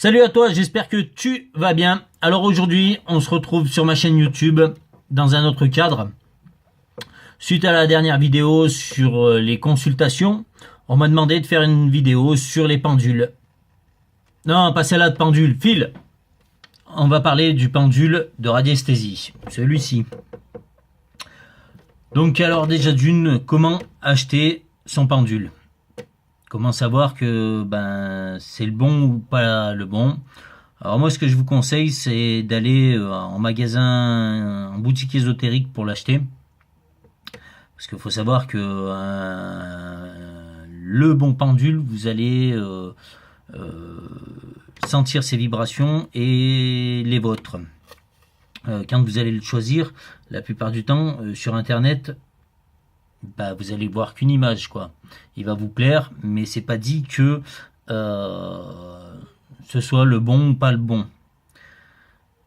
Salut à toi, j'espère que tu vas bien. Alors aujourd'hui, on se retrouve sur ma chaîne YouTube dans un autre cadre. Suite à la dernière vidéo sur les consultations, on m'a demandé de faire une vidéo sur les pendules. Non, pas celle-là de pendule, file. On va parler du pendule de radiesthésie, celui-ci. Donc alors déjà d'une, comment acheter son pendule? Comment savoir que c'est le bon ou pas le bon? Alors moi, ce que je vous conseille, c'est d'aller en magasin, en boutique ésotérique pour l'acheter. Parce qu'il faut savoir que le bon pendule, vous allez sentir ses vibrations et les vôtres. Quand vous allez le choisir, la plupart du temps, sur Internet, vous allez voir qu'une image, quoi. Il va vous plaire, mais c'est pas dit que ce soit le bon ou pas le bon.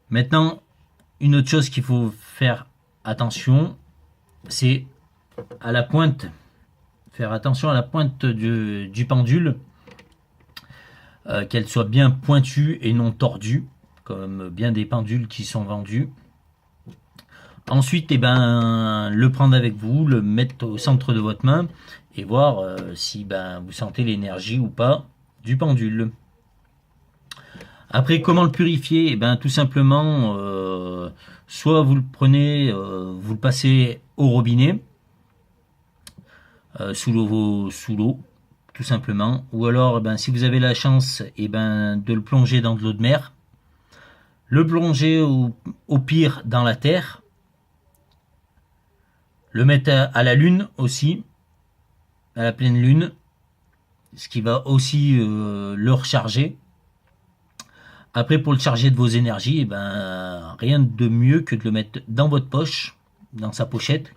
Maintenant, une autre chose qu'il faut faire attention, c'est à la pointe. Faire attention à la pointe du pendule, qu'elle soit bien pointue et non tordue, comme bien des pendules qui sont vendus. Ensuite, le prendre avec vous, le mettre au centre de votre main et voir si vous sentez l'énergie ou pas du pendule. Après, comment le purifier? Tout simplement, soit vous le prenez, vous le passez au robinet, sous l'eau, tout simplement. Ou alors, si vous avez la chance, de le plonger dans de l'eau de mer, le plonger au pire dans la terre, le mettre à la lune aussi, à la pleine lune, ce qui va aussi le recharger. Après, pour le charger de vos énergies, rien de mieux que de le mettre dans votre poche, dans sa pochette.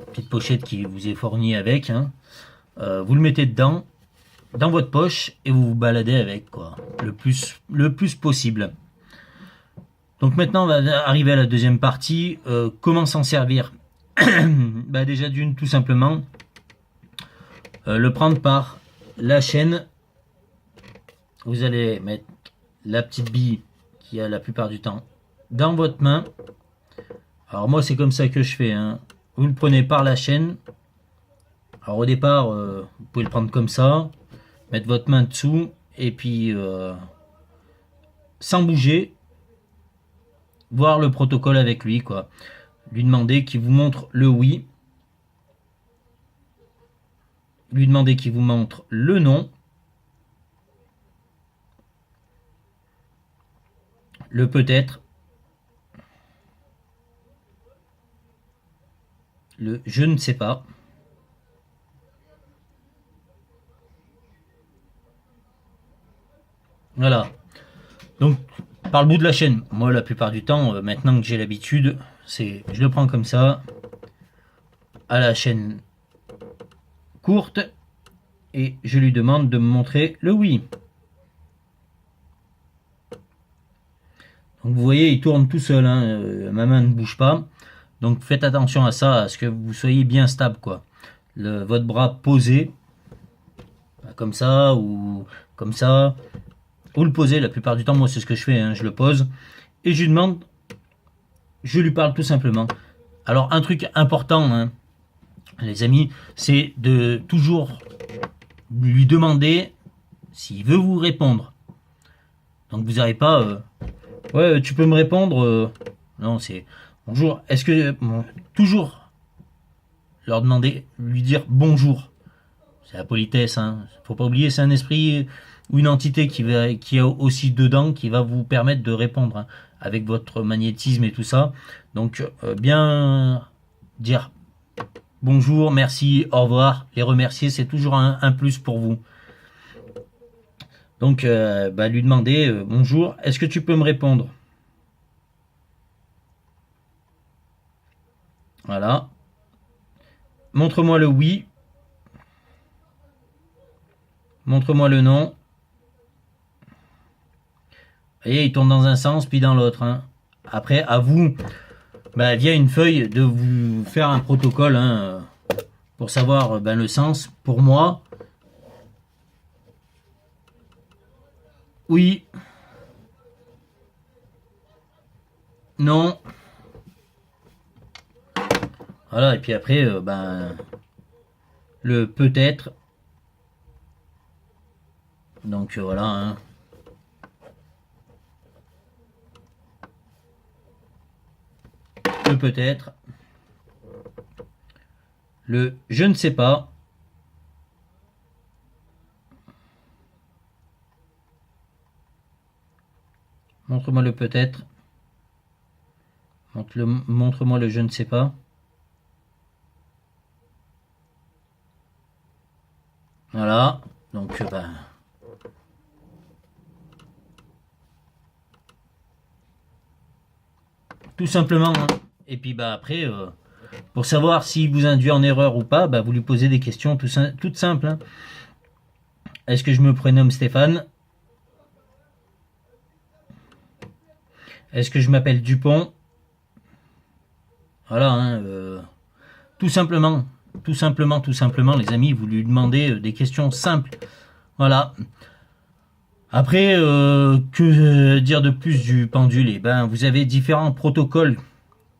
Petite pochette qui vous est fournie avec. Vous le mettez dedans, dans votre poche, et vous vous baladez avec, quoi, le plus possible. Donc maintenant, on va arriver à la deuxième partie. Comment s'en servir? Déjà d'une, tout simplement, le prendre par la chaîne. Vous allez mettre la petite bille qui a la plupart du temps dans votre main. Alors moi, c'est comme ça que je fais. Vous le prenez par la chaîne. Alors au départ, vous pouvez le prendre comme ça, mettre votre main dessous, et puis sans bouger, voir le protocole avec lui, quoi. Lui demander qu'il vous montre le oui. Lui demander qu'il vous montre le non. Le peut-être. Le je ne sais pas. Voilà. Donc, par le bout de la chaîne. Moi, la plupart du temps, maintenant que j'ai l'habitude, c'est je le prends comme ça, à la chaîne courte, et je lui demande de me montrer le oui. Donc vous voyez, il tourne tout seul, ma main ne bouge pas. Donc faites attention à ça, à ce que vous soyez bien stable, quoi. Votre bras posé, comme ça, ou comme ça. Ou le poser, la plupart du temps, moi c'est ce que je fais, je le pose. Et je lui demande, je lui parle tout simplement. Alors un truc important, les amis, c'est de toujours lui demander s'il veut vous répondre. Donc vous n'arrivez pas... ouais, tu peux me répondre. Non, c'est bonjour. Est-ce que toujours leur demander, lui dire bonjour. C'est la politesse. Faut pas oublier, c'est un esprit ou une entité qui est aussi dedans, qui va vous permettre de répondre avec votre magnétisme et tout ça. Donc bien dire bonjour, merci, au revoir, les remercier, c'est toujours un plus pour vous. Donc, lui demander bonjour, est-ce que tu peux me répondre? Voilà. Montre-moi le oui. Montre-moi le non. Et il tourne dans un sens puis dans l'autre. Après, à vous, via une feuille, de vous faire un protocole pour savoir le sens. Pour moi, Oui. Non. Voilà, et puis après, ben, le peut-être. Donc voilà, hein. Le peut-être. Le je ne sais pas. Montre-moi le peut-être. Montre-moi le je ne sais pas. Voilà. Donc, ben, tout simplement, hein. Et puis, bah, après, pour savoir s'il vous induit en erreur ou pas, bah, vous lui posez des questions toutes simples, hein. Est-ce que je me prénomme Stéphane? Est-ce que je m'appelle Dupont? Voilà, hein, tout simplement. Tout simplement, tout simplement, les amis, vous lui demandez des questions simples. Voilà. Après, que dire de plus du pendule? Eh ben, vous avez différents protocoles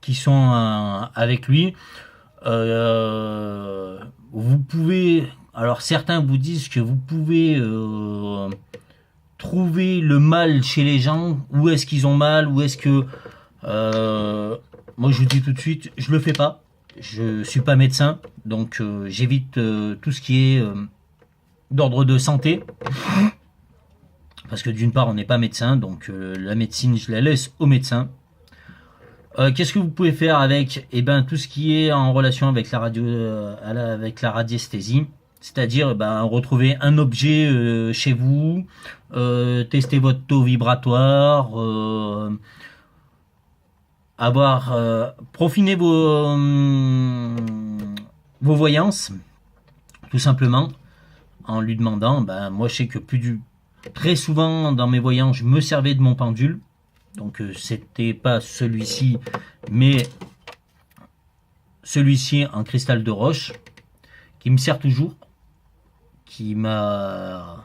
qui sont avec lui. Vous pouvez, alors certains vous disent que vous pouvez trouver le mal chez les gens. Où est-ce qu'ils ont mal? Où est-ce que moi je vous dis tout de suite, je le fais pas. Je suis pas médecin, donc j'évite tout ce qui est d'ordre de santé. Parce que d'une part, on n'est pas médecin, donc la médecine, je la laisse aux médecins. Qu'est-ce que vous pouvez faire avec? Eh ben, tout ce qui est en relation avec la radio, avec la radiesthésie, c'est-à-dire retrouver un objet chez vous, tester votre taux vibratoire, profiner vos voyances, tout simplement, en lui demandant. Ben, moi, je sais que très souvent dans mes voyances, je me servais de mon pendule. Donc c'était pas celui-ci, mais celui-ci en cristal de roche, qui me sert toujours, qui m'a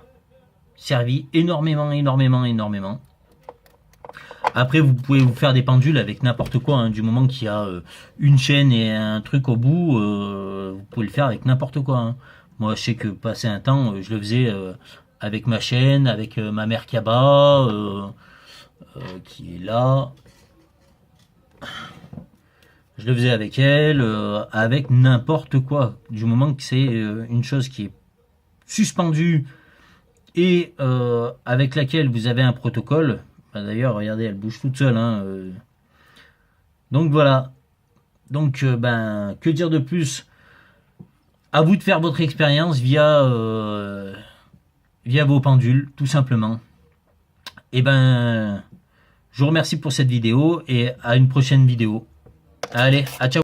servi énormément, énormément, énormément. Après, vous pouvez vous faire des pendules avec n'importe quoi, hein, du moment qu'il y a une chaîne et un truc au bout, vous pouvez le faire avec n'importe quoi, hein. Moi, je sais que passé un temps, je le faisais avec ma chaîne, avec ma mère Kaba, qui est là. Je le faisais avec elle, avec n'importe quoi. Du moment que c'est une chose qui est suspendue et avec laquelle vous avez un protocole. D'ailleurs, regardez, elle bouge toute seule, hein. Donc voilà. Donc, que dire de plus? À vous de faire votre expérience via vos pendules, tout simplement. Et je vous remercie pour cette vidéo et à une prochaine vidéo. Allez, à ciao.